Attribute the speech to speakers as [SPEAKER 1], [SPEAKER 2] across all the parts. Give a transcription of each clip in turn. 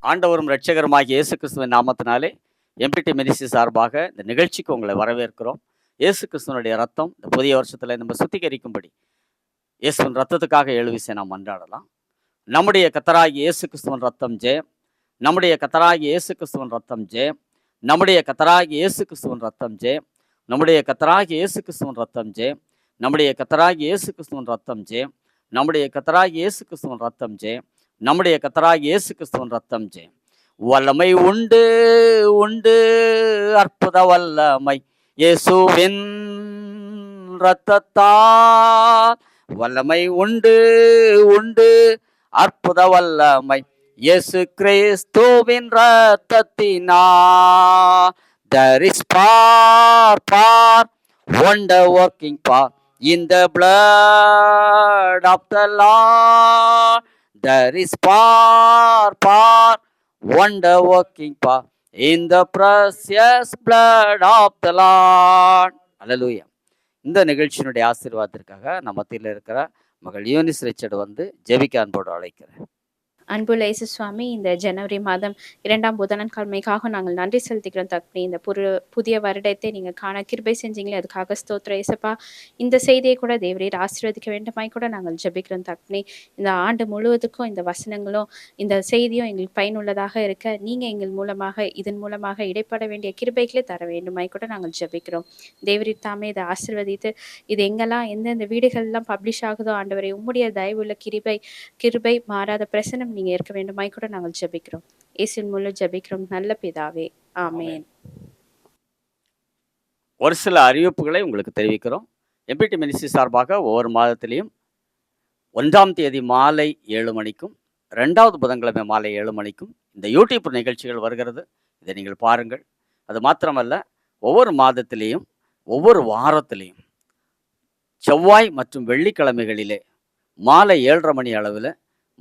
[SPEAKER 1] ஆண்டவரும் இரட்சகருமாகிய இயேசு கிறிஸ்துவின் நாமத்தினாலே எம்பிடி மினிஸ்ட்ரி சார்பாக இந்த நிகழ்ச்சிக்கு உங்களை வரவேற்கிறோம். இயேசு கிறிஸ்துவனுடைய ரத்தம் இந்த புதிய வருஷத்துல நம்ம சுத்திகரிக்கும்படி இயேசுவின் ரத்தத்துக்காக 7 விஷயம் நாம் மன்றாடலாம். நம்முடைய கர்த்தராகிய இயேசு கிறிஸ்துவின் ரத்தம் ஜெயம். நம்முடைய கர்த்தராகிய இயேசு கிறிஸ்துவின் ரத்தம் ஜெயம். நம்முடைய கர்த்தராகிய இயேசு கிறிஸ்துவின் ரத்தம் ஜெயம். நம்முடைய கர்த்தராகிய இயேசு கிறிஸ்துவின் ரத்தம் ஜெயம். நம்முடைய கர்த்தராகிய இயேசு கிறிஸ்துவின் ரத்தம் ஜெயம். நம்முடைய கர்த்தராகிய இயேசு கிறிஸ்துவின் ரத்தம் ஜெயம். நம்முடைய கர்த்தராகிய இயேசு கிறிஸ்துவின் ரத்தம் ஜெயம். வல்லமை உண்டு உண்டு அற்புத வல்லமை இயேசுவின் ரத்தத்தால். வல்லமை உண்டு உண்டு அற்புத வல்லமை இயேசு கிறிஸ்துவின் ரத்தத்தினால். There is power, wonder working power in the blood of the Lord. There is power, wonder working power in the precious blood of the Lord. Hallelujah. இந்த நிகழ்ச்சியினுடைய ஆசீர்வாதத்திற்காக நம்ம மத்தியில் இருக்கிற மகள் யூனிஸ் ரிச்சர்ட் வந்து ஜெபிக்க அன்போடு அழைக்கிறேன்.
[SPEAKER 2] அன்புள்ள இயேசு சுவாமி, இந்த ஜனவரி மாதம் 2ஆம் புதன்கிழமைக்காக நாங்கள் நன்றி செலுத்திக்கிறோம் தகப்பனே. இந்த புதிய வருடத்தை நீங்கள் காண கிருபை செஞ்சீங்களே, அதுக்காக ஸ்தோத்திரம் இயேசப்பா. இந்த செய்தியை கூட தேவரீர் ஆசீர்வதிக்க வேண்டுமாய் கூட நாங்கள் ஜெபிக்கிறோம் தகப்பனே. இந்த ஆண்டு முழுவதுக்கும் இந்த வசனங்களும் இந்த செய்தியும் எங்களுக்கு பயனுள்ளதாக இருக்க நீங்கள் எங்கள் மூலமாக இதன் மூலமாக இடைப்பட வேண்டிய கிருபைகளை தர வேண்டுமாய் கூட நாங்கள் ஜெபிக்கிறோம். தேவரீர் தாமே இதை ஆசீர்வதித்து இது எங்கெல்லாம் எந்தெந்த வீடுகள்லாம் பப்ளிஷ் ஆகுதோ ஆண்டவரை உம்முடைய தயவுள்ள கிருபை மாறாத பிரசனம் நீங்க இருக்க வேண்டுமாய் கூட நாங்கள் ஜெபிக்கிறோம். இயேசுவின் மூலம் ஜெபிக்கிறோம் நல்ல பிதாவே, ஆமென்.
[SPEAKER 1] ஒரு சில அறிவிப்புகளை உங்களுக்கு தெரிவிக்கிறோம். எம்பிடி மினிஸ்ட்ரி சார்பாக ஒவ்வொரு மாதத்திலையும் 1ஆம் தேதி மாலை 7 மணிக்கும் 2வது புதன்கிழமை மாலை 7 மணிக்கும் இந்த யூடியூப் நிகழ்ச்சிகள் வருகிறது. இதை நீங்கள் பாருங்கள். அது மாத்திரமல்ல, ஒவ்வொரு மாதத்திலையும் ஒவ்வொரு வாரத்திலையும் செவ்வாய் மற்றும் வெள்ளிக்கிழமைகளிலே மாலை 7:30 மணி அளவில்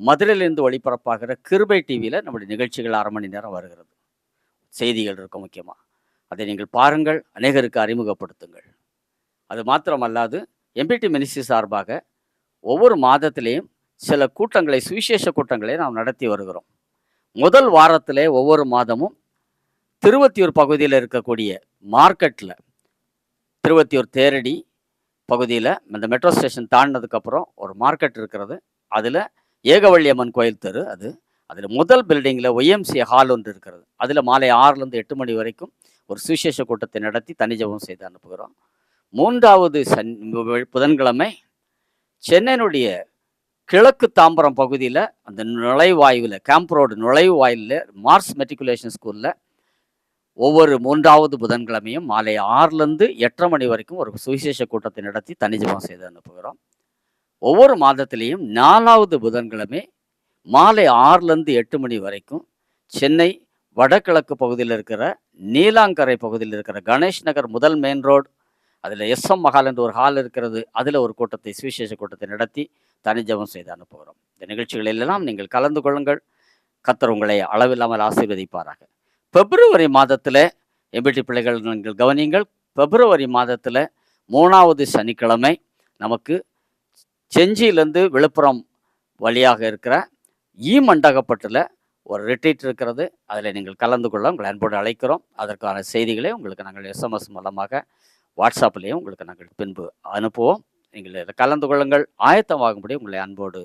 [SPEAKER 1] மதுரையிலிருந்து ஒளிபரப்பாகிற கிருபை டிவியில் நம்முடைய நிகழ்ச்சிகள் 1/2 மணி நேரம் வருகிறது. செய்திகள் இருக்கும் முக்கியமாக. அதை நீங்கள் பாருங்கள், அநேகருக்கு அறிமுகப்படுத்துங்கள். அது மாத்திரமல்லாது எம்பிடி மினிஸ்ட்ரி சார்பாக ஒவ்வொரு மாதத்திலேயும் சில கூட்டங்களை, சுவிசேஷ கூட்டங்களை நாம் நடத்தி வருகிறோம். முதல் வாரத்திலே ஒவ்வொரு மாதமும் திருவத்தியூர் பகுதியில் இருக்கக்கூடிய மார்க்கெட்டில், திருவத்தியூர் தேரடி பகுதியில் இந்த மெட்ரோ ஸ்டேஷன் தாண்டினதுக்கப்புறம் ஒரு மார்க்கெட் இருக்கிறது. அதில் ஏகவள்ளி அம்மன் கோயில் தெரு, அதில் முதல் பில்டிங்கில் ஒய்எம்சி ஹால் ஒன்று இருக்கிறது. அதில் மாலை 6லேருந்து 8 மணி வரைக்கும் ஒரு சுவிசேஷ கூட்டத்தை நடத்தி தனி ஜெபம் செய்து அனுப்புகிறோம். 3வது புதன்கிழமை சென்னையினுடைய கிழக்கு தாம்பரம் பகுதியில் அந்த நுழைவாயுவில், கேம்ப் ரோடு நுழைவாயிலில் மார்ஸ் மெட்ரிகுலேஷன் ஸ்கூலில் ஒவ்வொரு 3வது புதன்கிழமையும் மாலை 6லேருந்து 8:30 மணி வரைக்கும் ஒரு சுவிசேஷ கூட்டத்தை நடத்தி தனி ஜெபம் செய்து அனுப்புகிறோம். ஒவ்வொரு மாதத்திலையும் 4வது புதன்கிழமை மாலை 6லேருந்து 8 மணி வரைக்கும் சென்னை வடகிழக்கு பகுதியில் இருக்கிற நீலாங்கரை பகுதியில் இருக்கிற கணேஷ் நகர் முதல் மெயின் ரோடு, அதில் எஸ்எம் மஹால் என்ற ஒரு ஹால் இருக்கிறது. அதில் ஒரு கூட்டத்தை, சுவிசேஷ கூட்டத்தை நடத்தி தனி ஜெபம் செய்து அனுப்புகிறோம். இந்த நிகழ்ச்சிகளெல்லாம் நீங்கள் கலந்து கொள்ளுங்கள். கர்த்தர் உங்களை அளவில்லாமல் ஆசீர்வதிப்பாராக. பிப்ரவரி மாதத்தில் எம்பிடி பிள்ளைகள் நீங்கள் கவனியுங்கள். பிப்ரவரி மாதத்தில் 3வது சனிக்கிழமை நமக்கு செஞ்சியிலேருந்து விழுப்புரம் வழியாக இருக்கிற மண்டகப்பட்டில் ஒரு ரிட்ரீட் இருக்கிறது. அதில் நீங்கள் கலந்து கொள்ள உங்களை அன்போடு அழைக்கிறோம். அதற்கான செய்திகளை உங்களுக்கு நாங்கள் எஸ்எம்எஸ் மூலமாக வாட்ஸ்அப்லேயும் உங்களுக்கு நாங்கள் பின்பு அனுப்புவோம். நீங்கள் இதில் கலந்து கொள்ளுங்கள். ஆயத்தமாகும்படி உங்களை அன்போடு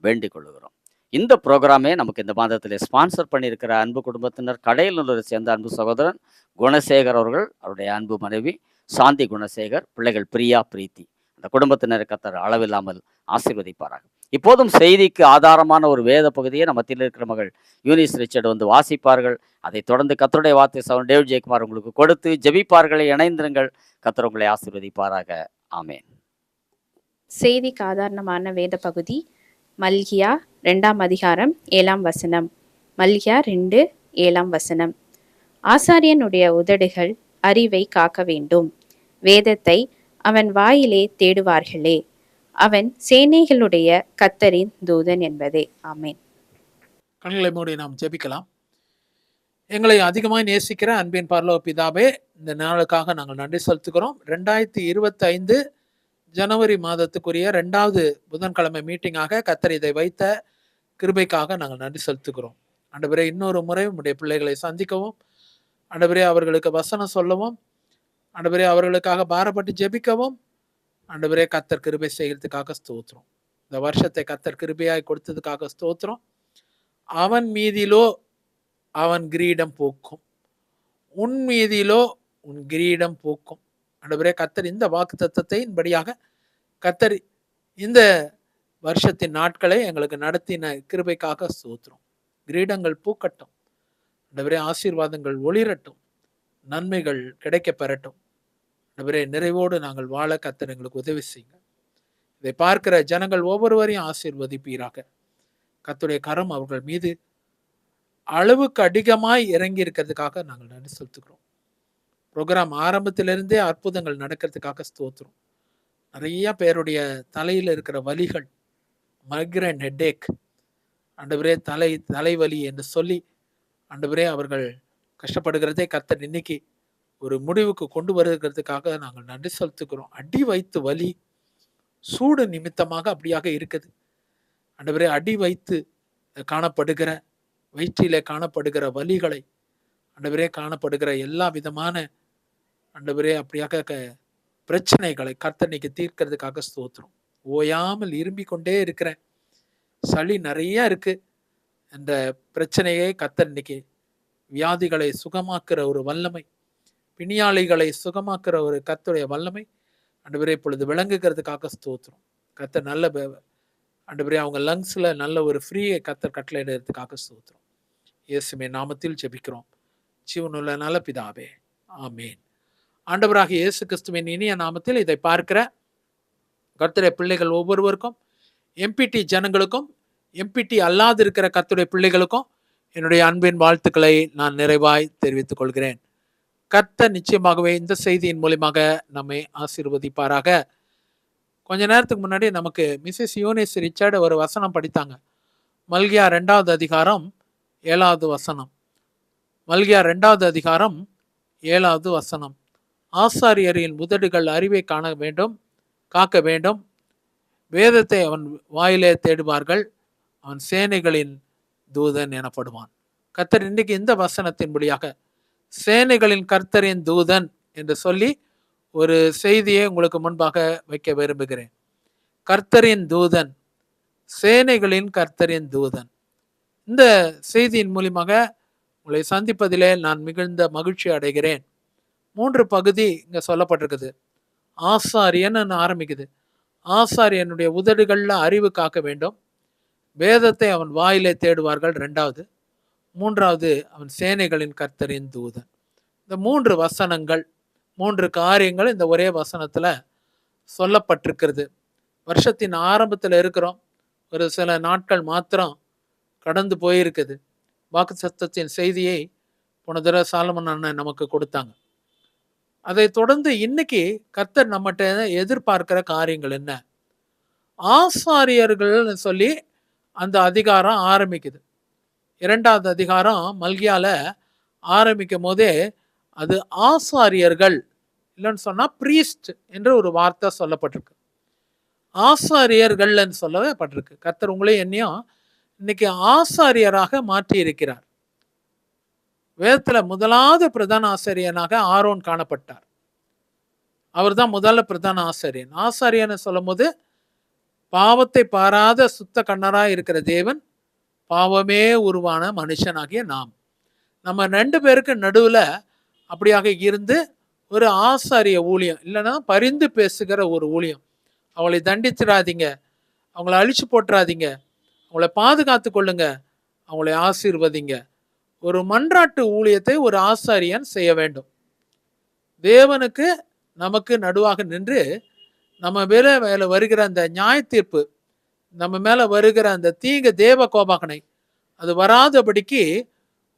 [SPEAKER 1] வேண்டிக் கொள்கிறோம். இந்த ப்ரோக்ராமே நமக்கு இந்த மாதத்தில் ஸ்பான்சர் பண்ணியிருக்கிற அன்பு குடும்பத்தினர், கடையலூரை சேர்ந்த அன்பு சகோதரன் குணசேகர் அவர்கள், அவருடைய அன்பு மனைவி சாந்தி குணசேகர், பிள்ளைகள் பிரியா, பிரீத்தி, அந்த குடும்பத்தினரை கர்த்தர் அளவில்லாமல் ஆசீர்வதிப்பாராக. இப்போதும் செய்திக்கு ஆதாரமான ஒரு வேத பகுதியை நம்ம மத்தியில் இருக்கிற மகள் யூனிஸ் ரிச்சர்ட் வந்து வாசிப்பார்கள். அதை தொடர்ந்து கர்த்தருடைய வார்த்தை சகோதரன் டேவிட் ஜெயக்குமார் உங்களுக்கு கொடுத்து ஜெபிப்பார்களை. இணைந்திருங்கள். கர்த்தர் உங்களை ஆசீர்வதிப்பாராக. ஆமென்.
[SPEAKER 2] செய்திக்கு ஆதாரமான வேத பகுதி மல்கியா 2ஆம் அதிகாரம் 7ஆம் வசனம். மல்கியா 2:7 வசனம். ஆசாரியனுடைய உதடுகள் அறிவை காக்க வேண்டும், வேதத்தை அவன் வாயிலே தேடுவார்களே, அவன் சேனைகளுடைய கர்த்தரின் தூதன் என்பதே. ஆமென்.
[SPEAKER 3] கண்களை மூடி நாம் ஜெபிக்கலாம். எங்களை அதிகமாக நேசிக்கிற அன்பின் பரலோக பிதாவே, இந்த நாளுக்காக நாங்கள் நன்றி செலுத்துகிறோம். 2025 ஜனவரி மாதத்துக்குரிய 2வது புதன்கிழமை மீட்டிங்காக கர்த்தர் இதை வைத்த கிருபைக்காக நாங்கள் நன்றி செலுத்துகிறோம். ஆண்டவரே இன்னொரு முறை உம்முடைய பிள்ளைகளை சந்திக்கவும், ஆண்டவரே அவர்களுக்கு வசனம் சொல்லவும், ஆண்டவரே அவர்களுக்காக பாரப்பட்டு ஜெபிக்கவும், ஆண்டவரே கர்த்தர் கிருபை செய்கிறதுக்காக ஸ்தோத்திரம். இந்த வருஷத்தை கர்த்தர் கிருபையாய் கொடுத்ததுக்காக ஸ்தோத்திரம். அவன் மீதிலோ அவன் கிரீடம் பூக்கும், உன் மீதிலோ உன் கிரீடம் பூக்கும். ஆண்டவரே கர்த்தர் இந்த வாக்கு தத்தத்தின்படியாக கர்த்தர் இந்த வருஷத்தின் நாட்களை எங்களுக்கு நடத்தின கிருபைக்காக ஸ்தோத்திரம். கிரீடங்கள் பூக்கட்டும், ஆண்டவரே ஆசீர்வாதங்கள் ஒளிரட்டும், நன்மைகள் கிடைக்க பெறட்டும். ஆண்டவரே நிறைவோடு நாங்கள் வாழ கர்த்தர் எங்களுக்கு உதவி செய்யுங்க. இதை பார்க்கிற ஜனங்கள் ஒவ்வொருவரையும் ஆசீர்வதிப்பீராக. கர்த்தருடைய கரம் அவர்கள் மீது அளவுக்கு அதிகமாய் இறங்கி இருக்கிறதுக்காக நாங்கள் நன்றி செலுத்துகிறோம். ப்ரோக்ராம் ஆரம்பத்திலிருந்தே அற்புதங்கள் நடக்கிறதுக்காக ஸ்தோத்திரம். நிறைய பேருடைய தலையில் இருக்கிற வலிகள், மைக்ரைன் ஹெட்டேக், ஆண்டவரே தலைவலி என்று சொல்லி ஆண்டவரே அவர்கள் கஷ்டப்படுகிறதே கர்த்தர் இன்னைக்கு ஒரு முடிவுக்கு கொண்டு வருகிறதுக்காக நாங்கள் நன்றி செலுத்துகிறோம். அடி வயிற்று வலி சூடு நிமித்தமாக அப்படியாக இருக்குது. ஆண்டவரே அடி வயிற்று காணப்படுகிற வயிற்றிலே காணப்படுகிற வலிகளை, ஆண்டவரே காணப்படுகிற எல்லா விதமான ஆண்டவரே அப்படியாக பிரச்சனைகளை கர்த்தர் இன்னைக்கு தீர்க்கிறதுக்காக ஸ்தோத்திரம். ஓயாமல் இரும்பிக் கொண்டே இருக்கிறேன், சளி நிறைய இருக்கு என்ற பிரச்சனையை கர்த்தர் இன்னைக்கு வியாதிகளை சுகமாக்குற ஒரு வல்லமை, பிணியாளிகளை சுகமாக்குற ஒரு கர்த்தருடைய வல்லமை ஆண்டவரே இப்பொழுது விளங்குகிறதுக்காக ஸ்தோத்திரம். கர்த்தர் நல்ல ஆண்டவரே அவங்க லங்ஸ்ல நல்ல ஒரு ஃப்ரீயை கர்த்தர் கட்டளையிடுறதுக்காக ஸ்தோத்திரம். இயேசுவின் நாமத்தில் ஜெபிக்கிறோம் ஜீவனுள்ள நல்ல பிதாவே, ஆமேன். ஆண்டவராகிய இயேசு கிறிஸ்துவின் இனிய நாமத்தில் இதை பார்க்கிற கர்த்தருடைய பிள்ளைகள் ஒவ்வொருவருக்கும், எம்பிடி ஜனங்களுக்கும், எம்பிடி அல்லாது இருக்கிற கர்த்தருடைய பிள்ளைகளுக்கும் என்னுடைய அன்பின் வாழ்த்துக்களை நான் நிறைவாய் தெரிவித்துக் கொள்கிறேன். கர்த்தர் நிச்சயமாகவே இந்த செய்தியின் மூலமாக நம்மை ஆசீர்வதிப்பாராக. கொஞ்ச நேரத்துக்கு முன்னாடி நமக்கு மிஸ்ஸஸ் யூனிஸ் ரிச்சர்ட் ஒரு வசனம் படித்தாங்க. மல்கியா 2வது அதிகாரம் 7வது வசனம். மல்கியா 2வது அதிகாரம் 7வது வசனம். ஆசாரியரின் உதடுகள் அறிவை காண வேண்டும், காக்க வேண்டும். வேதத்தை அவன் வாயிலே தேடுவார்கள், அவன் சேனைகளின் தூதன் எனப்படுவான். கர்த்தர் இன்னைக்கு இந்த வசனத்தின்படியாக சேனைகளின் கர்த்தரின் தூதன் என்று சொல்லி ஒரு செய்தியை உங்களுக்கு முன்பாக வைக்க விரும்புகிறேன். கர்த்தரின் தூதன், சேனைகளின் கர்த்தரின் தூதன். இந்த செய்தியின் மூலமாக உங்களை சந்திப்பதிலே நான் மிகுந்த மகிழ்ச்சி அடைகிறேன். 3 பகுதி இங்க சொல்லப்பட்டிருக்குது. ஆசாரியன் ஆரம்பிக்குது. ஆசாரியனுடைய உதடுகள்ல அறிவு காக்க வேண்டும், வேதத்தை அவன் வாயிலே தேடுவார்கள் 2வது, 3வது அவன் சேனைகளின் கர்த்தரின் தூதன். இந்த 3 வசனங்கள், 3 காரியங்கள் இந்த ஒரே வசனத்துல சொல்லப்பட்டிருக்கிறது. வருஷத்தின் ஆரம்பத்தில் இருக்கிறோம், ஒரு சில நாட்கள் மாத்திரம் கடந்து போயிருக்குது. வாக்கு சத்தத்தின் செய்தியை போன தடவை சாலமன் அண்ணன் நமக்கு கொடுத்தாங்க. அதை தொடர்ந்து இன்னைக்கு கர்த்தர் நம்மகிட்ட எதிர்பார்க்கிற காரியங்கள் என்ன? ஆசாரியர்கள் சொல்லி அந்த அதிகாரம் ஆரம்பிக்குது. 2வது அதிகாரம் மல்கியால ஆரம்பிக்கும் போதே அது ஆசாரியர்கள் இல்லைன்னு சொன்னா பிரீஸ்ட் என்ற ஒரு வார்த்தை சொல்லப்பட்டிருக்கு. ஆசாரியர்கள்னு சொல்லவே பட்டிருக்கு. கர்த்தர் உங்களையும் என்னையும் இன்னைக்கு ஆசாரியராக மாற்றி இருக்கிறார். வேதத்துல முதலாவது பிரதான ஆசாரியனாக ஆரோன் காணப்பட்டார். அவர் தான் முதல்ல பிரதான ஆசாரியன். ஆசாரியன்னு சொல்லும் போது பாவத்தை பாராத சுத்த கண்ணராய் இருக்கிற தேவன், பாவமே உருவான மனுஷனாகிய நாம், நம்ம 2 பேருக்கு நடுவுல அப்படியாக இருந்து ஒரு ஆசாரிய ஊழியம், இல்லைன்னா பரிந்து பேசுகிற ஒரு ஊழியம். அவளை தண்டிச்சிடாதீங்க, அவங்கள அழிச்சு போட்டுறாதீங்க, அவங்கள பாதுகாத்து கொள்ளுங்க, அவங்களை ஆசீர்வதிங்க. ஒரு மன்றாட்டு ஊழியத்தை ஒரு ஆசாரியன் செய்ய வேண்டும். தேவனுக்கு நமக்கு நடுவாக நின்று நம்ம மேல வருகிற அந்த நியாய தீர்ப்பு, நம்ம மேல வருகிற அந்த தீங்கு தேவ கோபாகனை அது வராதபடிக்கு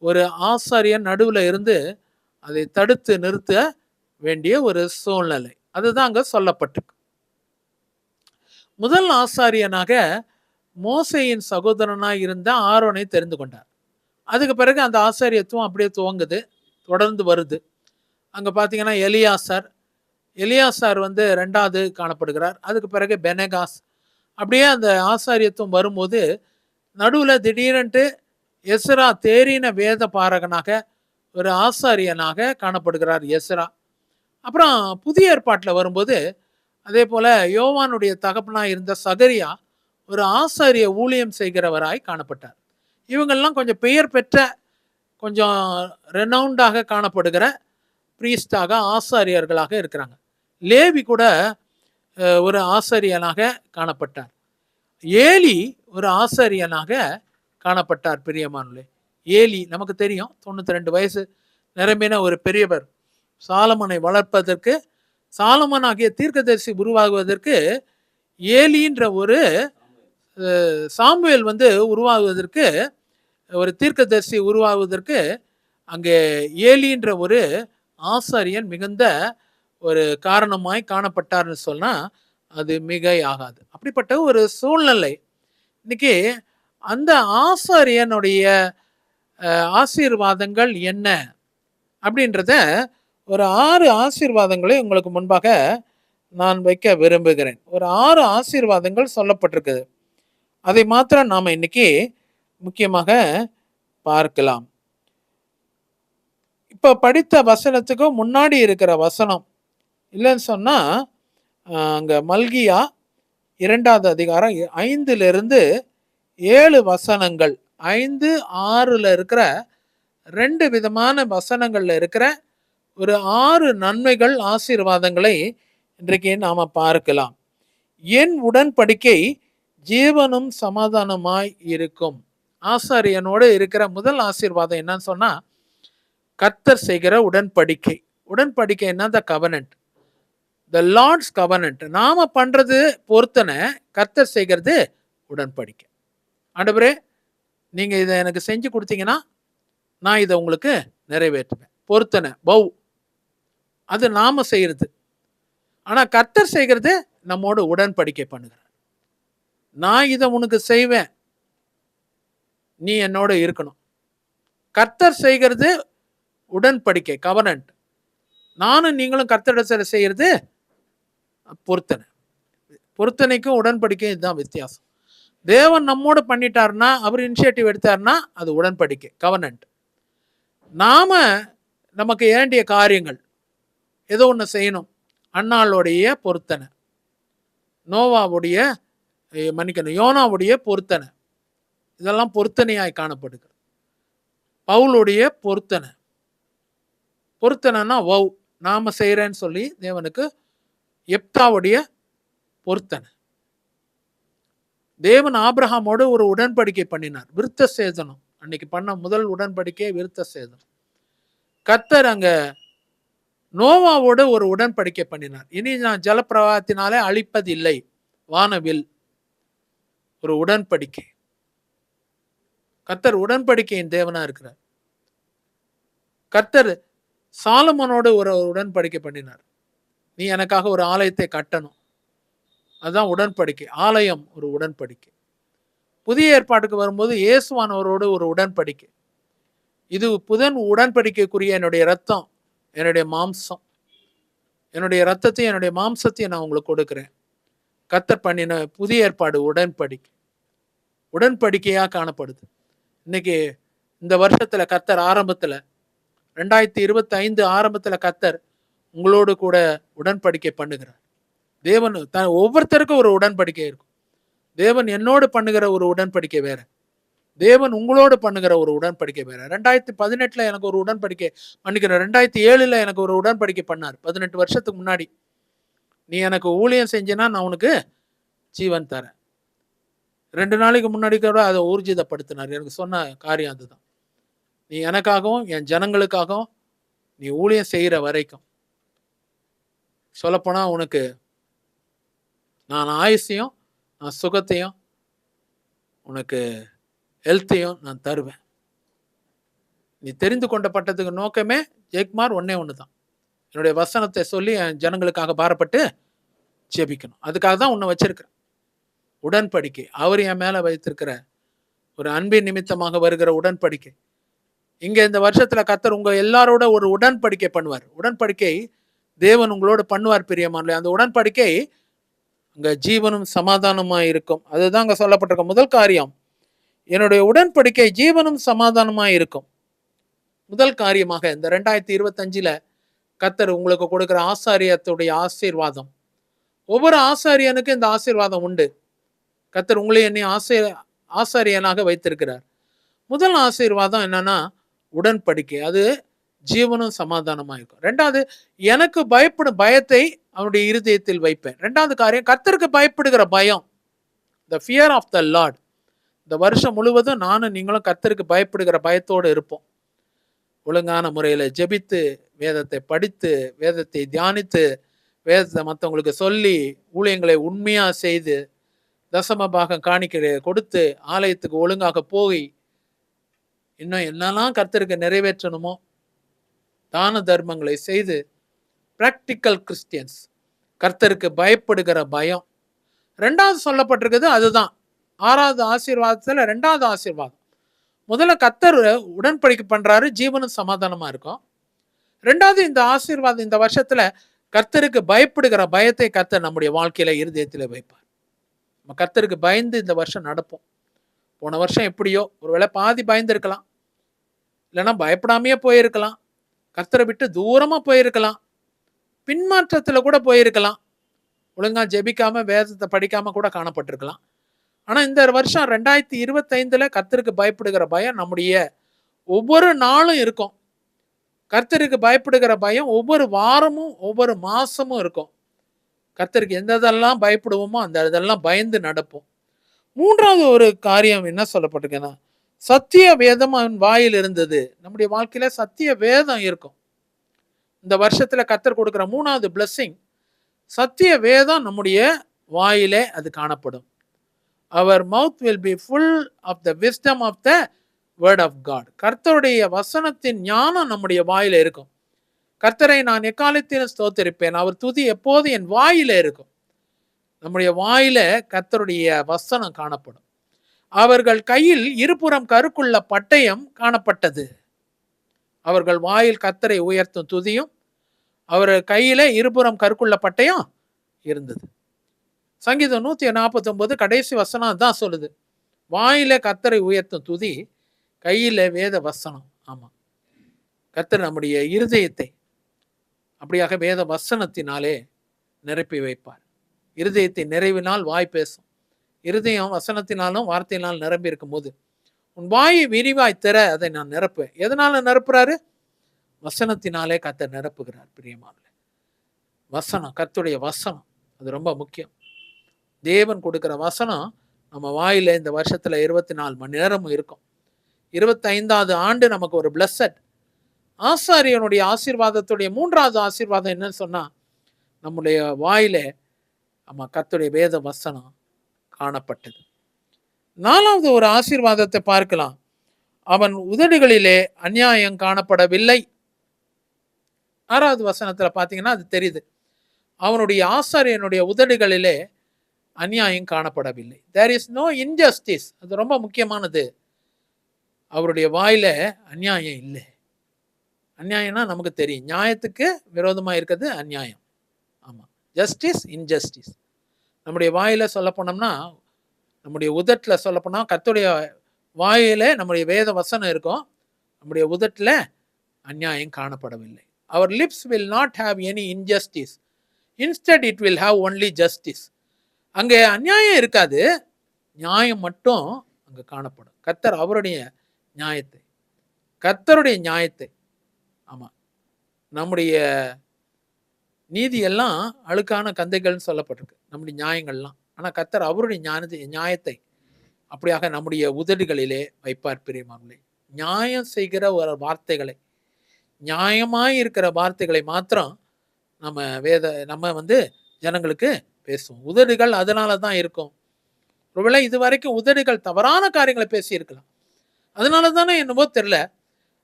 [SPEAKER 3] ஒரு ஆசாரியன் நடுவுல இருந்து அதை தடுத்து நிறுத்த வேண்டிய ஒரு சூழ்நிலை. அதுதான் அங்க சொல்லப்பட்டிருக்கு. முதல் ஆசாரியனாக மோசேயின் சகோதரனாய் இருந்த ஆரோனை தெரிந்து கொண்டார். அதுக்கு பிறகு அந்த ஆசாரியத்துவம் அப்படியே துவங்குது, தொடர்ந்து வருது. அங்க பாத்தீங்கன்னா எலியாசார் 2வது காணப்படுகிறார். அதுக்கு பிறகு பெனகாஸ். அப்படியே அந்த ஆசாரியத்துவம் வரும்போது நடுவில் திடீரென்று எஸ்ரா தேறின வேத பாரகனாக, ஒரு ஆசாரியனாக காணப்படுகிறார் எஸ்ரா. அப்புறம் புதிய ஏற்பாட்டில் வரும்போது அதே போல யோவானுடைய தகப்பனாய் இருந்த சகரியா ஒரு ஆசாரிய ஊழியம் செய்கிறவராய் காணப்பட்டார். இவங்கெல்லாம் கொஞ்சம் பெயர் பெற்ற, கொஞ்சம் ரெனவுண்டாக காணப்படுகிற பிரீஸ்டாக, ஆசாரியர்களாக இருக்கிறாங்க. லேவி கூட ஒரு ஆசாரியனாக காணப்பட்டார். ஏலி ஒரு ஆசாரியனாக காணப்பட்டார். பிரியமானே, ஏலி நமக்கு தெரியும், 92 வயசு நிரம்பின ஒரு பெரியவர். சாலமனை வளர்ப்பதற்கு, சாலமன் ஆகிய தீர்க்கதரிசி உருவாகுவதற்கு, ஏலின்ற ஒரு சாமுவேல் உருவாகுவதற்கு, ஒரு தீர்க்கதரிசி உருவாகுவதற்கு அங்கே ஏலின்ற ஒரு ஆசாரியன் மிகுந்த ஒரு காரணமாய் காணப்பட்டார்னு சொன்னா அது மிகை ஆகாது. அப்படிப்பட்ட ஒரு சூழ்நிலை. இன்னைக்கு அந்த ஆசாரியனுடைய ஆசீர்வாதங்கள் என்ன அப்படின்றத ஒரு 6 ஆசீர்வாதங்களை உங்களுக்கு முன்பாக நான் வைக்க விரும்புகிறேன். ஒரு 6 ஆசீர்வாதங்கள் சொல்லப்பட்டிருக்குது. அதை மாத்திரம் நாம இன்னைக்கு முக்கியமாக பார்க்கலாம். இப்ப படித்த வசனத்துக்கு முன்னாடி இருக்கிற வசனம் இல்லைன்னு சொன்னா, அங்க மல்கியா 2வது அதிகாரம் 5லிருந்து 7 வசனங்கள், 5, 6ல இருக்கிற 2 விதமான வசனங்கள்ல இருக்கிற ஒரு 6 நன்மைகள், ஆசீர்வாதங்களை இன்றைக்கு நாம பார்க்கலாம். என் உடன்படிக்கை ஜீவனும் சமாதானமாய் இருக்கும். ஆசாரியனோடு இருக்கிற முதல் ஆசீர்வாதம் என்னன்னு சொன்னா, கர்த்தர் செய்கிற உடன்படிக்கை. உடன்படிக்கை என்ன? The covenant, the Lord's covenant. நாம பண்றது பொருத்தனை, கர்த்தர் செய்கிறது உடன்படிக்கை. ஆண்டவரே, நீங்க இதை எனக்கு செஞ்சு கொடுத்தீங்கன்னா நான் இதை உங்களுக்கு நிறைவேற்றுவேன். பொருத்தனை, பவ், அது நாம செய்யறது. ஆனா கர்த்தர் செய்கிறது நம்மோடு உடன்படிக்கை பண்ணுகிறார். நான் இதை உனக்கு செய்வேன், நீ என்னோட இருக்கணும். கர்த்தர் செய்கிறது உடன்படிக்கை, கவனன்ட். நானும் நீங்களும் கர்த்தரிடத்தில் செய்யறது பொருத்தனை. பொருத்தனைக்கும் உடன்படிக்கை இதுதான் வித்தியாசம். தேவன் நம்மோடு பண்ணிட்டாருன்னா, அவர் இனிஷியேட்டிவ் எடுத்தாருன்னா அது உடன்படிக்கை, கவனன்ட். நாம நமக்கு வேண்டிய காரியங்கள் ஏதோ ஒன்று செய்யணும். அன்னாளுடைய பொருத்தனை, நோவாவுடைய யோனாவுடைய பொருத்தனை, இதெல்லாம் பொருத்தனையாய் காணப்படுகிறது. பவுலுடைய பொருத்தனை, பொருத்தனைன்னா வவ், நாம செய்யறேன்னு சொல்லி தேவனுக்கு. எப்தாவுடைய பொருத்தனை, தேவன் ஆபிரகாமோடு ஒரு உடன்படிக்கை பண்ணினார், விருத்த சேதனம். அன்னைக்கு பண்ண முதல் உடன்படிக்கை விருத்த சேதனம். கர்த்தர் அங்க நோவாவோடு ஒரு உடன்படிக்கை பண்ணினார். இனி நான் ஜலப்பிரவாகத்தினாலே அழிப்பதில்லை, வானவில், ஒரு உடன்படிக்கை. கர்த்தர் உடன்படிக்கையின் தேவனா இருக்கிறார். கர்த்தர் சாலமனோடு ஒரு உடன்படிக்கை பண்ணினார். நீ எனக்காக ஒரு ஆலயத்தை கட்டணும், அதுதான் உடன்படிக்கை. ஆலயம் ஒரு உடன்படிக்கை. புதிய ஏற்பாட்டுக்கு வரும்போது இயேசுவானவரோடு ஒரு உடன்படிக்கை. இது புதன் உடன்படிக்கைக்குரிய என்னுடைய ரத்தம், என்னுடைய மாம்சம், என்னுடைய ரத்தத்தையும் என்னுடைய மாம்சத்தையும் நான் உங்களுக்கு கொடுக்குறேன். கர்த்தர் பண்ணின புதிய ஏற்பாடு உடன்படிக்கை, உடன்படிக்கையாக காணப்படுது. இன்னைக்கு இந்த வருஷத்துல கர்த்தர் ஆரம்பத்துல 2025 ஆரம்பத்துல கர்த்தர் உங்களோடு கூட உடன்படிக்கை பண்ணுகிறார். தேவன் ஒவ்வொருத்தருக்கும் ஒரு உடன்படிக்கை இருக்கும். தேவன் என்னோடு பண்ணுகிற ஒரு உடன்படிக்கை வேற, தேவன் உங்களோடு பண்ணுகிற ஒரு உடன்படிக்கை வேற. 2018 எனக்கு ஒரு உடன்படிக்கை பண்ணிக்கிறேன். 2007 எனக்கு ஒரு உடன்படிக்கை பண்ணார். 18 வருஷத்துக்கு முன்னாடி, நீ எனக்கு ஊழியம் செஞ்சினா நான் உனக்கு ஜீவன் தரேன். 2 நாளைக்கு முன்னாடி கூட அதை ஊர்ஜிதப்படுத்தினார். எனக்கு சொன்ன காரியம் அதுதான். நீ எனக்காகவும் என் ஜனங்களுக்காகவும் நீ ஊழியம் செய்கிற வரைக்கும், சொல்லப்போனா உனக்கு நான் ஆயுசையும், நான் சுகத்தையும், உனக்கு ஹெல்த்தையும் நான் தருவேன். நீ தெரிந்து கொண்டப்பட்டதுக்கு நோக்கமே ஜெயக்குமார் ஒன்னே ஒன்று தான், என்னுடைய வசனத்தை சொல்லி என் ஜனங்களுக்காக பாரப்பட்டு ஜெபிக்கணும். அதுக்காக தான் உன்னை வச்சிருக்கிறேன். உடன்படிக்கை, அவர் என் மேல வைத்திருக்கிற ஒரு அன்பின் நிமித்தமாக வருகிற உடன்படிக்கை. இங்க இந்த வருஷத்துல கர்த்தர் உங்க எல்லாரோட ஒரு உடன்படிக்கை பண்ணுவார். உடன்படிக்கை தேவன் உங்களோட பண்ணுவார் பிரியமானவர்களே. அந்த உடன்படிக்கை அங்க ஜீவனும் சமாதானமா இருக்கும். அதுதான் அங்க சொல்லப்பட்டிருக்க முதல் காரியம். என்னுடைய உடன்படிக்கை ஜீவனும் சமாதானமா இருக்கும். முதல் காரியமாக இந்த 2025ல கர்த்தர் உங்களுக்கு கொடுக்கிற ஆசாரியத்துடைய ஆசீர்வாதம். ஒவ்வொரு ஆசாரியனுக்கும் இந்த ஆசீர்வாதம் உண்டு. கர்த்தர் உங்களை என்னை ஆசாரியனாக வைத்திருக்கிறார். முதல் ஆசீர்வாதம் என்னன்னா உடன்படிக்கை. அது ஜீவனும் சமாதானமா இருக்கும். ரெண்டாவது, எனக்கு பயப்படும் பயத்தை அவனுடைய இருதயத்தில் வைப்பேன். ரெண்டாவது காரியம், கர்த்தருக்கு பயப்படுகிற பயம், the fear of the Lord. இந்த வருஷம் முழுவதும் நானும் நீங்களும் கர்த்தருக்கு பயப்படுகிற பயத்தோடு இருப்போம். ஒழுங்கான முறையில் ஜெபித்து, வேதத்தை படித்து, வேதத்தை தியானித்து, வேதத்தை மற்றவங்களுக்கு சொல்லி, ஊழியங்களை உண்மையாக செய்து, தசம பாகம் காணிக்கை கொடுத்து, ஆலயத்துக்கு ஒழுங்காக போய், இன்னும் என்னெல்லாம் கர்த்தருக்கு நிறைவேற்றணுமோ தான தர்மங்களை செய்து, பிராக்டிக்கல் கிறிஸ்டியன்ஸ், கர்த்தருக்கு பயப்படுகிற பயம். ரெண்டாவது சொல்லப்பட்டிருக்குது அதுதான் 6வது ஆசீர்வாதத்தில். ரெண்டாவது ஆசீர்வாதம், முதல்ல கர்த்தர் உடன்படிக்கை பண்றாரு, ஜீவனும் சமாதானமா இருக்கும். ரெண்டாவது, இந்த ஆசீர்வாதம் இந்த வருஷத்துல கர்த்தருக்கு பயப்படுகிற பயத்தை கர்த்தர் நம்முடைய வாழ்க்கையில இருதயத்தில் வைப்பார். நம்ம கர்த்தருக்கு பயந்து இந்த வருஷம் நடப்போம். போன வருஷம் எப்படியோ ஒருவேளை பாதி பயந்துருக்கலாம், இல்லைன்னா பயப்படாமையே போயிருக்கலாம், கர்த்தரை விட்டு தூரமா போயிருக்கலாம், பின்மாற்றத்துல கூட போயிருக்கலாம், ஒழுங்கா ஜெபிக்காம வேதத்தை படிக்காம கூட காணப்பட்டிருக்கலாம். ஆனா இந்த வருஷம் 2025ல கர்த்தருக்கு பயப்படுகிற பயம் நம்முடைய ஒவ்வொரு நாளும் இருக்கும். கர்த்தருக்கு பயப்படுகிற பயம் ஒவ்வொரு வாரமும் ஒவ்வொரு மாசமும் இருக்கும். கர்த்தருக்கு எந்தெல்லாம் பயப்படுவோமோ அந்த இதெல்லாம் பயந்து நடப்போம். மூன்றாவது ஒரு காரியம் என்ன சொல்லப்பட்டிருக்குன்னா, சத்திய வேதம் அவன் வாயில் இருந்தது. நம்முடைய வாழ்க்கையில சத்திய வேதம் இருக்கும். இந்த வருஷத்துல கர்த்தர் கொடுக்கிற மூணாவது பிளெஸிங், சத்திய வேதம் நம்முடைய வாயிலே அது காணப்படும். அவர் mouth will be full of the wisdom of the word of God. கர்த்தருடைய வசனத்தின் ஞானம் நம்முடைய வாயில இருக்கும். கர்த்தரை நான் எக்காலத்திலும் ஸ்தோத்திரிப்பேன், அவர் துதி எப்போது என் வாயில இருக்கும். நம்முடைய வாயில கர்த்தருடைய வசனம் காணப்படும். அவர்கள் கையில் இருபுறம் கருக்குள்ள பட்டயம் காணப்பட்டது. அவர்கள் வாயில் கர்த்தரை உயர்த்தும் துதியும், அவர் கையில இருபுறம் கருக்குள்ள பட்டயம் இருந்தது. சங்கீதம் 149 கடைசி வசனம் தான் சொல்லுது, வாயில கர்த்தரை உயர்த்தும் துதி, கையில வேத வசனம். ஆமா, கர்த்தர் நம்முடைய இருதயத்தை அப்படியாக வேத வசனத்தினாலே நிரப்பி வைப்பார். இருதயத்தை நிறைவினால் வாய் பேசும். இருதயம் வசனத்தினாலும் வார்த்தையினால் நிரம்பி இருக்கும் போது, உன் வாயை விரிவாய் திற, அதை நான் நிரப்புவேன். எதனால நிரப்புறாரு? வசனத்தினாலே கர்த்தர் நிரப்புகிறார். பிரியமானவர்களே, வசனம், கர்த்தருடைய வசனம் அது ரொம்ப முக்கியம். தேவன் கொடுக்கிற வசனம் நம்ம வாயில இந்த வருஷத்துல 24 மணி நேரமும் இருக்கும். 25வது ஆண்டு நமக்கு ஒரு பிளஸட். ஆசாரியனுடைய ஆசீர்வாதத்துடைய மூன்றாவது ஆசீர்வாதம் என்னன்னு சொன்னா, நம்முடைய வாயில கர்த்தருடைய வேத வசனம் காணப்பட்டது. நாலாவது ஒரு ஆசீர்வாதத்தை பார்க்கலாம், அவன் உதடுகளிலே அநியாயம் காணப்படவில்லை. 6வது வசனத்துல பாத்தீங்கன்னா அது தெரியுது, அவனுடைய ஆசாரியனுடைய உதடுகளிலே அநியாயம் காணப்படவில்லை. There is no injustice. அது ரொம்ப முக்கியமானது. அவருடைய வாயில அநியாயம் இல்லை. அநியாயம்னா நமக்கு தெரியும், நியாயத்துக்கு விரோதமா இருக்கிறது அநியாயம். ஆமா, ஜஸ்டிஸ், இன்ஜஸ்டிஸ். நம்முடைய வாயில சொல்ல போனோம்னா, நம்முடைய உதட்டில் சொல்ல போனால், கர்த்தருடைய வாயில நம்முடைய வேத வசனம் இருக்கும், நம்முடைய உதட்டில் அநியாயம் காணப்படவில்லை. அவர் lips will not have any injustice, instead it will have only justice. அங்கே அநியாயம் இருக்காது, நியாயம் மட்டும் அங்கே காணப்படும். கர்த்தர் அவருடைய நியாயத்தை, கர்த்தருடைய நியாயத்தை. ஆமாம், நம்முடைய நீதி எல்லாம் அழுக்கான கந்தைகள்னு சொல்லப்பட்டிருக்கு, நம்முடைய நியாயங்கள்லாம். ஆனால் கர்த்தர் அவருடைய நியாயத்தை அப்படியாக நம்முடைய உதடுகளிலே வைப்பார். பிரியமானவர்களே, நியாயம் செய்கிற ஒரு வார்த்தைகளை, நியாயமாய் இருக்கிற வார்த்தைகளை மாத்திரம் நம்ம ஜனங்களுக்கு பேசுவோம். உதடுகள் அதனால தான் இருக்கும். ஒருவேளை இது வரைக்கும் உதடுகள் தவறான காரியங்களை பேசி இருக்கலாம். அதனால தானே என்னவோ தெரியல,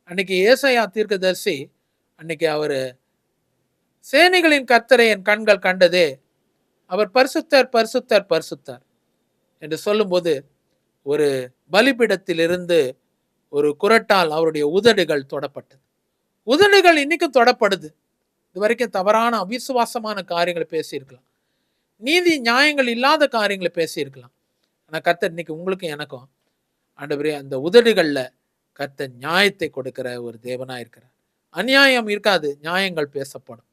[SPEAKER 3] அன்னைக்கு ஏசாயா தீர்க்கதரிசி, அன்னைக்கு அவர் சேனைகளின் கர்த்தரை என் கண்கள் கண்டதே, அவர் பரிசுத்தர் பரிசுத்தர் பரிசுத்தர் என்று சொல்லும்போது, ஒரு பலிபீடத்திலிருந்து ஒரு குரட்டால் அவருடைய உதடுகள் தொடப்பட்டது. உதடுகள் இன்னைக்கும் தொடப்படுது. இது வரைக்கும் தவறான அவிசுவாசமான காரியங்களை பேசியிருக்கலாம், நீதி நியாயங்கள் இல்லாத காரியங்களை பேசியிருக்கலாம். ஆனால் கர்த்தர் இன்னைக்கு உங்களுக்கும் எனக்கும் ஆண்டவரே அந்த உதடுகள்ல கர்த்தர் நியாயத்தை கொடுக்கிற ஒரு தேவனா இருக்கிறார். அநியாயம் இருக்காது, நியாயங்கள் பேசப்படும்.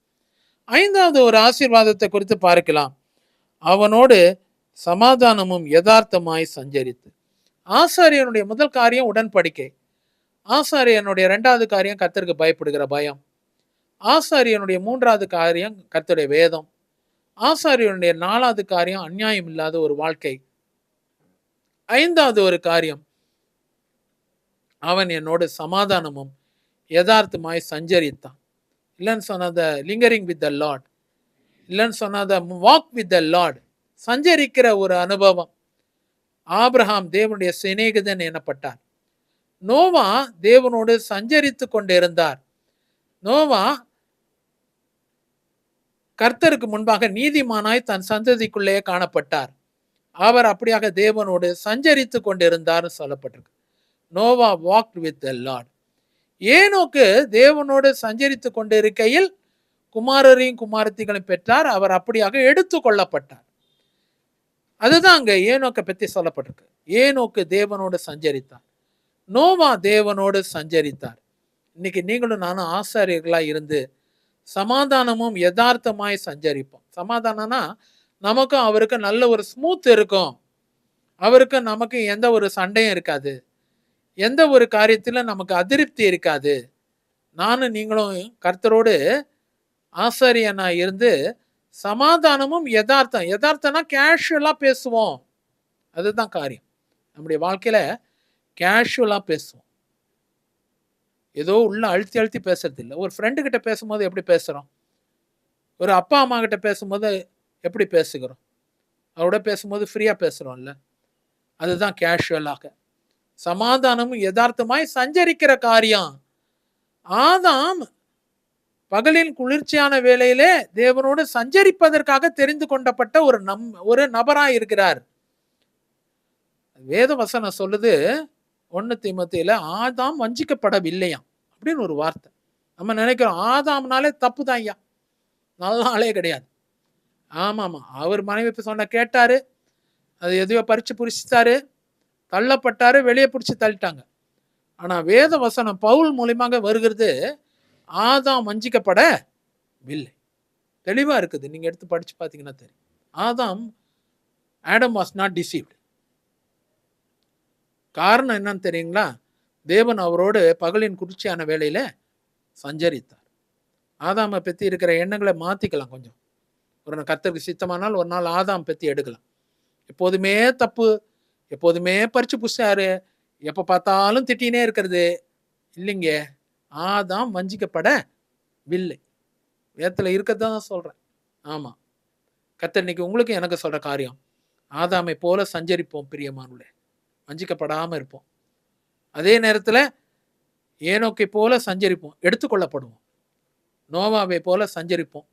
[SPEAKER 3] 5வது ஒரு ஆசீர்வாதத்தை குறித்து பார்க்கலாம். அவனோடு சமாதானமும் யதார்த்தமாய் சஞ்சரித்து. ஆசாரியனுடைய முதல் காரியம் உடன்படிக்கை. ஆசாரியனுடைய 2வது காரியம் கர்த்தருக்கு பயப்படுகிற பயம். ஆசாரியனுடைய 3வது காரியம் கர்த்தருடைய வேதம். ஆசாரியனுடைய 4வது காரியம் அநியாயம் இல்லாத ஒரு வாழ்க்கை. 5வது ஒரு காரியம், அவன் என்னோடு சமாதானமும் யதார்த்தமாய் சஞ்சரித்தான். இல்லைன்னு சொன்னத லிங்கரிங் வித் த லார்ட், இல்லைன்னு சொன்னத வாக் வித் த லார்ட், சஞ்சரிக்கிற ஒரு அனுபவம். ஆபிரகாம் தேவனுடைய சிநேகிதன் எனப்பட்டார். நோவா தேவனோடு சஞ்சரித்து கொண்டிருந்தார். நோவா கர்த்தருக்கு முன்பாக நீதிமானாய் தன் சந்ததிக்குள்ளே காணப்பட்டார். அவர் அப்படியாக தேவனோடு சஞ்சரித்து கொண்டிருந்தார் சொல்லப்பட்டிருக்கு. Noah walked with the Lord. ஏனோக்கு தேவனோடு சஞ்சரித்து கொண்டிருக்கையில் குமாரரையும் குமாரத்திகளையும் பெற்றார். அவர் அப்படியாக எடுத்து கொள்ளப்பட்டார். அதுதான் அங்க ஏனோக்கை பற்றி சொல்லப்பட்டிருக்கு. ஏனோக்கு தேவனோடு சஞ்சரித்தார். நோவா தேவனோடு சஞ்சரித்தார். இன்னைக்கு நீங்களும் நானும் ஆசாரியர்களா இருந்து சமாதானமும் யதார்த்தமாய் சஞ்சரிப்போம். சமாதானம்னா நமக்கும் அவருக்கும் நல்ல ஒரு ஸ்மூத் இருக்கும். அவருக்கு நமக்கு எந்த ஒரு சண்டையும் இருக்காது. எந்த ஒரு காரியத்திலும் நமக்கு அதிருப்தி இருக்காது. நானும் நீங்களும் கர்த்தரோடு ஆசாரியனா இருந்து சமாதானமும் யதார்த்தம்னா கேஷுவலா பேசுவோம். அதுதான் காரியம். நம்முடைய வாழ்க்கையில கேஷுவலா பேசுவோம். ஏதோ உள்ள அழுத்தி அழுத்தி பேசுறது இல்லை. ஒரு ஃப்ரெண்டு கிட்ட பேசும்போது எப்படி பேசுறோம்? ஒரு அப்பா அம்மா கிட்ட பேசும்போது எப்படி பேசுகிறோம்? அவரோட பேசும்போது ஃப்ரீயா பேசுறோம்ல. அதுதான் கேஷுவலாக. சமாதானமும் யதார்த்தமாய் சஞ்சரிக்கிற காரியம். ஆதாம் பகலின் குளிர்ச்சியான வேளையிலே தேவனோடு சஞ்சரிப்பதற்காக தெரிந்து கொண்டப்பட்ட ஒரு நபராய் இருக்கிறார். வேத வசனம் சொல்லுது 1 தீமோத்தேயுல ஆதாம் வஞ்சிக்கப்படவில்லையாம் அப்படின்னு ஒரு வார்த்தை. நம்ம நினைக்கிறோம் ஆதாம்னாலே தப்பு தான் ஐயா, நல்ல ஆளே கிடையாது. ஆமாமா, அவர் மனைவி சொன்ன கேட்டாரு, அது எதையோ பறிச்சு புரிச்சிட்டாரு, தள்ளப்பட்டாரு, வெளியே பிடிச்சி தள்ளிட்டாங்க. ஆனா வேத வசனம் பவுல் மூலியமாக வருகிறது, ஆதாம் வஞ்சிக்கப்படவில்லை. தெளிவா இருக்குது. நீங்க எடுத்து படிச்சு பார்த்தீங்கன்னா தெரியும். Adam was not deceived. காரணம் என்னன்னு தெரியுங்களா? தேவன் அவரோடு பகலின் குளிர்ச்சியான வேளையில சஞ்சரித்தார். ஆதாமை பற்றி இருக்கிற எண்ணங்களை மாத்திக்கலாம் கொஞ்சம். ஒரு கர்த்தருக்கு சித்தமானால் ஒரு நாள் ஆதாம் பற்றி எடுக்கலாம். எப்போதுமே தப்பு, எப்போதுமே பறிச்சு புடிச்சாரு, எப்போ பார்த்தாலும் திட்டினே இருக்கிறது இல்லைங்க. ஆதாம் வஞ்சிக்கப்படவில்லை. வேதத்தில் இருக்கிறதான் சொல்றேன். ஆமா, கர்த்தர் இன்னைக்கு உங்களுக்கு எனக்கு சொல்ற காரியம், ஆதாமை போல சஞ்சரிப்போம் பிரியமானவர்களே, வஞ்சிக்கப்படாம இருப்போம். அதே நேரத்தில் ஏனோக்கை போல சஞ்சரிப்போம், எடுத்துக்கொள்ளப்படுவோம். நோவாவை போல சஞ்சரிப்போம்,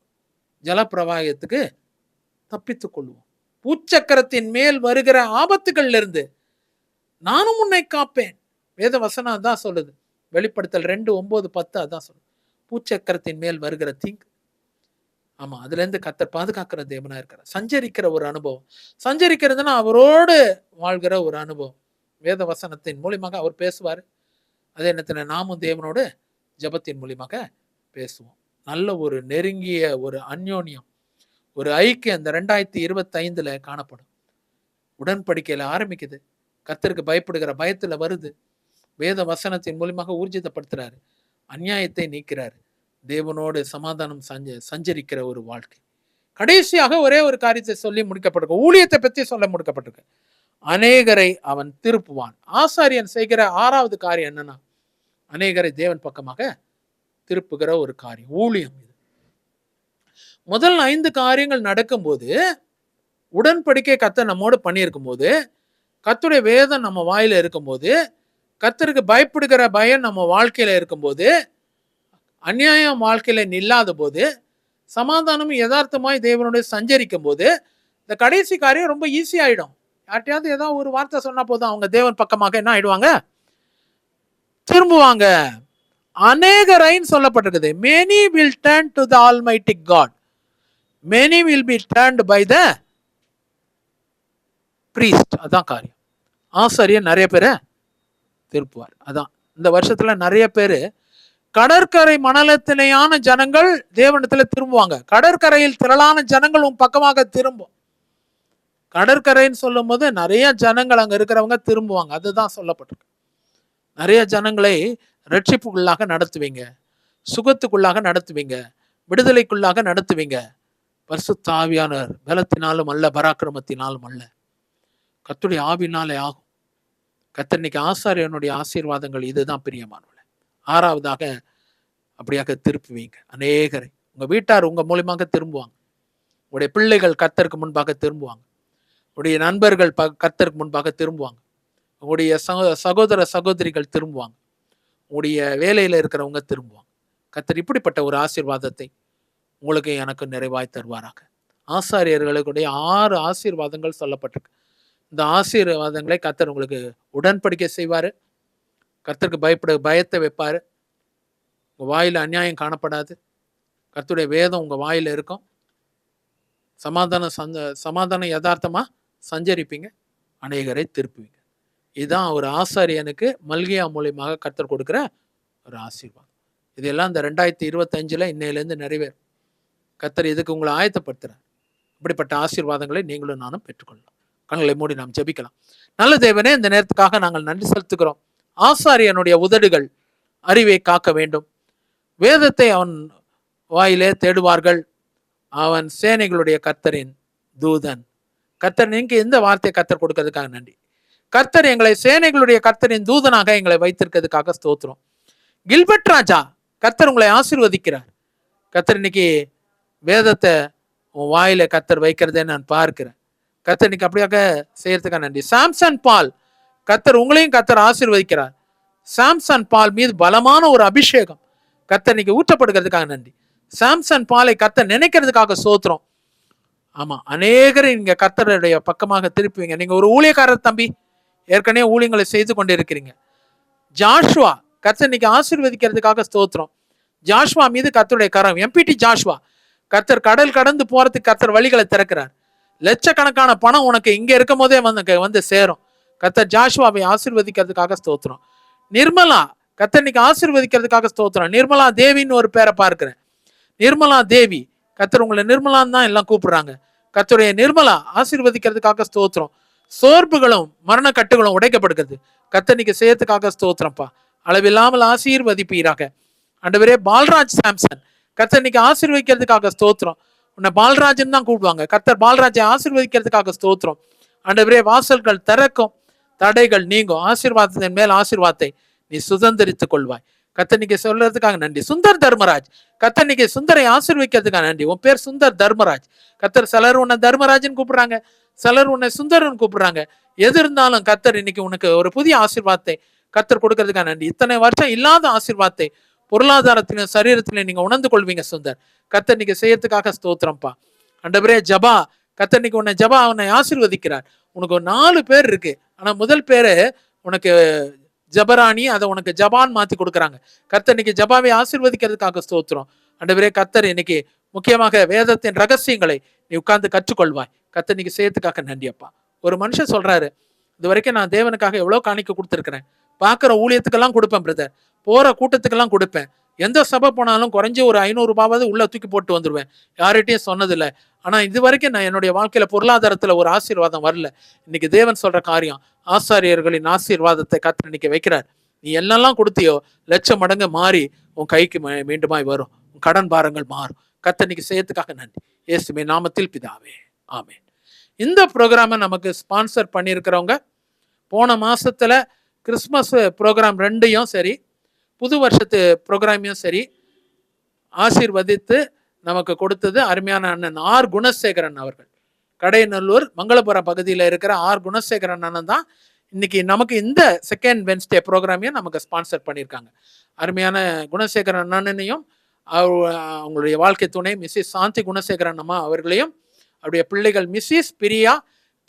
[SPEAKER 3] ஜலப்பிரவாகத்துக்கு தப்பித்துக் கொள்வோம். பூச்சக்கரத்தின் மேல் வருகிற ஆபத்துகள்ல இருந்து நானும் உன்னை காப்பேன். வேத வசனம் அதான் சொல்லுது. வெளிப்படுத்தல் 2:9-10 அதான் சொல்லுது. பூச்சக்கரத்தின் மேல் வருகிற தீங்கு. ஆமா, அதுல இருந்து கர்த்தர் பாதுகாக்கிற தேவனா இருக்கிறார். சஞ்சரிக்கிற ஒரு அனுபவம். சஞ்சரிக்கிறதுனா அவரோடு வாழ்கிற ஒரு அனுபவம். வேத வசனத்தின் மூலியமாக அவர் பேசுவார். அதே நேரத்தில் நாமும் தேவனோடு ஜபத்தின் மூலியமாக பேசுவோம். நல்ல ஒரு நெருங்கிய ஒரு அந்யோன்யம், ஒரு ஐக்கியம் இந்த 2025 காணப்படும். உடன்படிக்கையில ஆரம்பிக்குது, கர்த்தருக்கு பயப்படுகிற பயத்துல வருது, வேத வசனத்தின் மூலியமாக ஊர்ஜிதப்படுத்துறாரு, அநியாயத்தை நீக்கிறாரு, தேவனோடு சமாதானம் சஞ்சரிக்கிற ஒரு வாழ்க்கை. கடைசியாக ஒரே ஒரு காரியத்தை சொல்லி முடிக்கப்பட்டிருக்கு, ஊழியத்தை பற்றி சொல்ல முடிக்கப்பட்டிருக்கு. அநேகரை அவன் திருப்புவான். ஆசாரியன் செய்கிற 6வது காரியம் என்னன்னா, அநேகரை தேவன் பக்கமாக திருப்புகிற ஒரு காரியம், ஊழியம். இது முதல் 5 காரியங்கள் நடக்கும்போது, உடன்படிக்கை கர்த்தர் நம்மோடு பண்ணியிருக்கும் போது, கர்த்தருடைய வேதம் நம்ம வாயில இருக்கும்போது, கர்த்தருக்கு பயப்படுகிற பயம் நம்ம வாழ்க்கையில இருக்கும்போது, அநியாயம் வாழ்க்கையில நில்லாத போது, சமாதானமும் யதார்த்தமாய் தேவனோட சஞ்சரிக்கும் போது, இந்த கடைசி காரியம் ரொம்ப ஈஸி ஆயிடும். யார்ட்டையாவது ஏதாவது ஒரு வார்த்தை சொன்னா போதும், அவங்க தேவன் பக்கமாக என்ன ஆயிடுவாங்க? திரும்புவாங்க. அநேகரைன்னு சொல்லப்பட்டிருக்குது. many will turn to the almighty God, many will be turned by the priest. அதான் காரியம். ஆசாரியர் நிறைய பேரை திருப்புவார். அதான் இந்த வருஷத்துல நிறைய பேர் கடற்கரை மணலத்திலேயான ஜனங்கள் தேவனிடத்துல திரும்புவாங்க. கடற்கரையில் திரளான ஜனங்கள் உன் பக்கமாக திரும்பும். கடற்கரைன்னு சொல்லும் போது நிறைய ஜனங்கள் அங்க இருக்கிறவங்க திரும்புவாங்க. அதுதான் சொல்லப்பட்டிருக்கு. நிறைய ஜனங்களை ரட்சிப்புக்குள்ளாக நடத்துவீங்க, சுகத்துக்குள்ளாக நடத்துவீங்க, விடுதலைக்குள்ளாக நடத்துவீங்க. பரிசுத்த ஆவியானவர் பலத்தினாலும் அல்ல, பராக்கிரமத்தினாலும் அல்ல, கர்த்தருடைய ஆவினாலே ஆகும். கர்த்தர் இன்னைக்கு ஆசாரியனுடைய ஆசீர்வாதங்கள் இதுதான் பிரியமானவர்களே. ஆறாவதாக அப்படியாக திருப்புவீங்க அநேகரை. உங்க வீட்டார் உங்க மூலியமாக திரும்புவாங்க. உங்களுடைய பிள்ளைகள் கர்த்தருக்கு முன்பாக திரும்புவாங்க. உங்களுடைய நண்பர்கள் கர்த்தருக்கு முன்பாக திரும்புவாங்க. உங்களுடைய சகோதர சகோதரிகள் திரும்புவாங்க. உங்களுடைய வேலையில இருக்கிறவங்க திரும்புவாங்க. கர்த்தர் இப்படிப்பட்ட ஒரு ஆசீர்வாதத்தை உங்களுக்கு எனக்கு நிறைவாய் தருவாராக. ஆசாரியர்களுடைய 6 ஆசீர்வாதங்கள் சொல்லப்பட்டிருக்கு. இந்த ஆசீர்வாதங்களை கர்த்தர் உங்களுக்கு உடன்படிக்கை செய்வாரு. கர்த்தருக்கு பயத்தை வைப்பாரு. உங்க வாயில அநியாயம் காணப்படாது. கர்த்தருடைய வேதம் உங்க வாயில இருக்கும். சமாதானம் யதார்த்தமா சஞ்சரிப்பீங்க, அநேகரை திருப்புவீங்க. இதுதான் ஒரு ஆசாரியனுக்கு மல்கியா மூலியமாக கர்த்தர் கொடுக்கிற ஒரு ஆசீர்வாதம். இதெல்லாம் இந்த 2025 இன்னையிலேருந்து நிறைவேறும். கர்த்தர் இதுக்கு உங்களை ஆயத்தப்படுத்துறார். இப்படிப்பட்ட ஆசீர்வாதங்களை நீங்களும் நானும் பெற்றுக்கொள்ளலாம். கண்களை மூடி நாம் ஜெபிக்கலாம். நல்ல தேவனே, இந்த நேரத்துக்காக நாங்கள் நன்றி செலுத்துகிறோம். ஆசாரியனுடைய உதடுகள் அறிவை காக்க வேண்டும். வேதத்தை அவன் வாயிலே தேடுவார்கள். அவன் சேனைகளுடைய கர்த்தரின் தூதன். கர்த்தர் நீங்க எந்த வார்த்தையை கர்த்தர் கொடுக்கறதுக்காக நன்றி. கர்த்தர் எங்களை சேனைகளுடைய கர்த்தரின் தூதனாக எங்களை வைத்திருக்கிறதுக்காக ஸ்தோத்திரம். கில்பர்ட் ராஜா, கர்த்தர் உங்களை ஆசீர்வதிக்கிறார். கர்த்தர் இன்னைக்கு வேதத்தை உன் வாயில கர்த்தர் வைக்கிறதே நான் பார்க்கிறேன். கர்த்தர் இன்னைக்கு அப்படியாக செய்யறதுக்காக நன்றி. சாம்சன் பால், கர்த்தர் உங்களையும் கர்த்தர் ஆசீர்வதிக்கிறார். சாம்சன் பால் மீது பலமான ஒரு அபிஷேகம் கர்த்தர் இன்னைக்கு ஊற்றப்படுகிறதுக்காக நன்றி. சாம்சன் பாலை கர்த்தர் நினைக்கிறதுக்காக ஸ்தோத்திரம். ஆமா, அநேகரை நீங்க கர்த்தருடைய பக்கமாக திருப்புவீங்க. நீங்க ஒரு ஊழியக்காரர் தம்பி, ஏற்கனவே ஊழியங்களை செய்து கொண்டிருக்கிறீங்க. ஜாஷுவா, கர்த்தர் இன்னைக்கு ஆசீர்வதிக்கிறதுக்காக ஸ்தோத்திரம். ஜாஷுவா மீது கர்த்தருடைய கரம். எம்பிடி ஜாஷுவா, கர்த்தர் கடல் கடந்து போறதுக்கு கர்த்தர் வழிகளை திறக்கிறார். லட்சக்கணக்கான பணம் உனக்கு இங்க இருக்கும் போதே வந்து சேரும். கர்த்தர் ஜாஷுவாவை ஆசீர்வதிக்கிறதுக்காக ஸ்தோத்திரம். நிர்மலா, கர்த்தர் இன்னைக்கு ஆசீர்வதிக்கிறதுக்காக ஸ்தோத்திரம். நிர்மலா தேவின்னு ஒரு பேரை பார்க்கிறேன். நிர்மலா தேவி, கர்த்தர் உங்களை நிர்மலான்னு தான் எல்லாம் கூப்பிடுறாங்க. கர்த்தருடைய நிர்மலா ஆசீர்வதிக்கிறதுக்காக ஸ்தோத்திரம். சோர்வுகளும் மரண கட்டுகளும் உடைக்கப்படுகிறது. கர்த்தர் இன்னைக்கு செய்யறதுக்காக ஸ்தோத்திரம்ப்பா. அளவில்லாமல் ஆசீர்வதிப்பீராக. ஆண்டவரே, பால்ராஜ் சாம்சன், கர்த்தர் இன்னைக்கு ஆசீர்வதிக்கிறதுக்காக ஸ்தோத்திரம். உன்னை பால்ராஜன் தான் கூப்பிடுவாங்க. கர்த்தர் பால்ராஜை ஆசீர்வதிக்கிறதுக்காக ஸ்தோத்திரம். ஆண்டவரே, வாசல்கள் திறக்கும், தடைகள் நீங்கும். ஆசீர்வாதத்தின் மேல் ஆசீர்வாதத்தை நீ சுதந்திரித்துக் கொள்வாய். கர்த்தர் இன்னைக்கு சொல்றதுக்காக நன்றி. சுந்தர் தர்மராஜ், கர்த்தர் இன்னைக்கு சுந்தரை ஆசீர்வதிக்கிறதுக்காக நன்றி. உன் பேர் சுந்தர் தர்மராஜ். கர்த்தர் சிலர் உன்னை தர்மராஜன் கூப்பிடுறாங்க, சிலர் உன்னை சுந்தரன் கூப்பிடுறாங்க. எது இருந்தாலும் கர்த்தர் இன்னைக்கு உனக்கு ஒரு புதிய ஆசீர்வாதத்தை கர்த்தர் கொடுக்கறதுக்காக நன்றி. இத்தனை வருஷம் இல்லாத ஆசீர்வாதத்தை பொருளாதாரத்திலும் சரீரத்திலும் நீங்க உணர்ந்து கொள்வீங்க சுந்தர். கர்த்தர் இன்னைக்கு செய்யறதுக்காக ஸ்தோத்திரம்ப்பா. ஆண்டவரே, ஜபா, கர்த்தர் இன்னைக்கு உன்னை ஆசீர்வதிக்கிறார். உனக்கு 4 பேர் இருக்கு. ஆனா முதல் பேரு உனக்கு ஜபராணி, அதை உனக்கு ஜபான் மாத்தி கொடுக்குறாங்க. கர்த்தர் இன்னைக்கு ஜபாவை ஆசீர்வதிக்கிறதுக்காக ஸ்தோத்திரம். ஆண்டவரே, கர்த்தர் இன்னைக்கு முக்கியமாக வேதத்தின் ரகசியங்களை நீ உட்கார்ந்து கற்றுக்கொள்வாய். கர்த்தர் இன்னைக்கு செய்யறதுக்காக நன்றி அப்பா. ஒரு மனுஷன் சொல்றாரு, இது வரைக்கும் நான் தேவனுக்காக எவ்வளவு காணிக்க கொடுத்துருக்கிறேன். பார்க்குற ஊழியத்துக்கெல்லாம் கொடுப்பேன் பிரதர், போற கூட்டத்துக்கெல்லாம் கொடுப்பேன். எந்த சபை போனாலும் குறைஞ்சி ஒரு 500 ரூபாவது உள்ள தூக்கி போட்டு வந்துடுவேன். யார்கிட்டையும் சொன்னதில்லை. ஆனா இது வரைக்கும் நான் என்னுடைய வாழ்க்கையில பொருளாதாரத்துல ஒரு ஆசீர்வாதம் வரல. இன்னைக்கு தேவன் சொல்ற காரியம், ஆசாரியர்களின் ஆசீர்வாதத்தை கர்த்தர் இன்னைக்கு வைக்கிறார். நீ என்னெல்லாம் கொடுத்தியோ லட்சம் மடங்கு மாறி உன் கைக்கு மீண்டுமாய் வரும். உன் கடன் பாரங்கள் மாறும். கர்த்தர் இன்னைக்கு செய்யறதுக்காக நன்றி. இயேசுவின் நாமத்தில் பிதாவே, ஆமென். இந்த ப்ரோக்ராமை நமக்கு ஸ்பான்சர் பண்ணியிருக்கிறவங்க, போன மாசத்துல கிறிஸ்மஸ் ப்ரோக்ராம் 2யும் சரி, புது வருஷத்து ப்ரோக்ராமையும் சரி ஆசீர்வதித்து நமக்கு கொடுத்தது அருமையான அண்ணன் ஆர் குணசேகரன் அவர்கள். கடையநல்லூர் மங்களபுரம் பகுதியில் இருக்கிற ஆர் குணசேகரன் அண்ணன் தான் இன்னைக்கு நமக்கு இந்த செகண்ட் வென்ஸ்டே ப்ரோக்ராமையும் நமக்கு ஸ்பான்சர் பண்ணியிருக்காங்க. அருமையான குணசேகரன் அண்ணனையும் அவங்களுடைய வாழ்க்கை துணை மிஸ்ஸஸ் சாந்தி குணசேகரன் அம்மா அவர்களையும் அவருடைய பிள்ளைகள் மிஸ்ஸஸ் பிரியா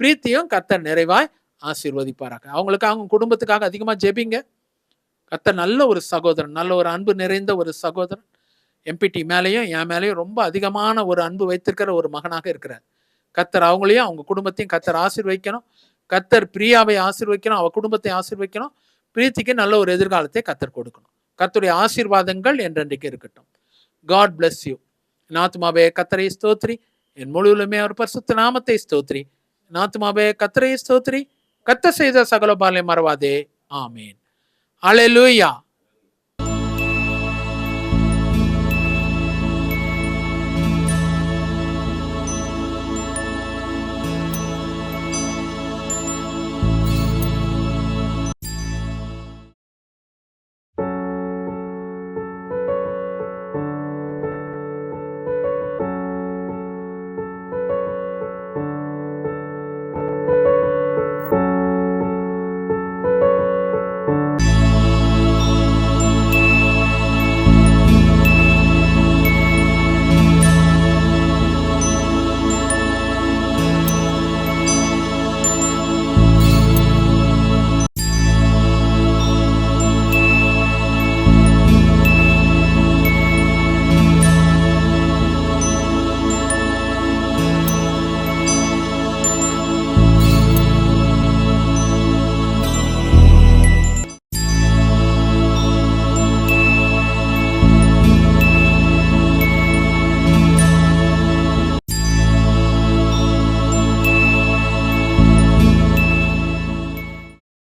[SPEAKER 3] பிரீத்தியும் கர்த்தர் நிறைவாய் ஆசீர்வதிப்பாராக. அவங்களுக்கு அவங்க குடும்பத்துக்காக அதிகமாக ஜெபிங்க. கர்த்தர் நல்ல ஒரு சகோதரன், நல்ல ஒரு அன்பு நிறைந்த ஒரு சகோதரன். எம்பிடி மேலேயும் என் மேலேயும் ரொம்ப அதிகமான ஒரு அன்பு வைத்திருக்கிற ஒரு மகனாக இருக்கிறார். கர்த்தர் அவங்களையும் அவங்க குடும்பத்தையும் கர்த்தர் ஆசீர்வதிக்கணும். கர்த்தர் பிரியாவை ஆசீர்வதிக்கணும், அவ குடும்பத்தை ஆசீர்வதிக்கணும். பிரீத்திக்கு நல்ல ஒரு எதிர்காலத்தை கத்தர் கொடுக்கணும். கர்த்தருடைய ஆசீர்வாதங்கள் என்றென்றைக்கு இருக்கட்டும். God bless you. என் ஆத்துமாவே கர்த்தரை ஸ்தோத்திரி, என் முழுவதுமே அவர் பரிசுத்த நாமத்தை ஸ்தோத்திரி. என் ஆத்துமாவே கர்த்தரை ஸ்தோத்திரி, கர்த்தர் செய்த சகல உபகாரங்களையும் மறவாதே. ஆமேன். அல்லேலூயா.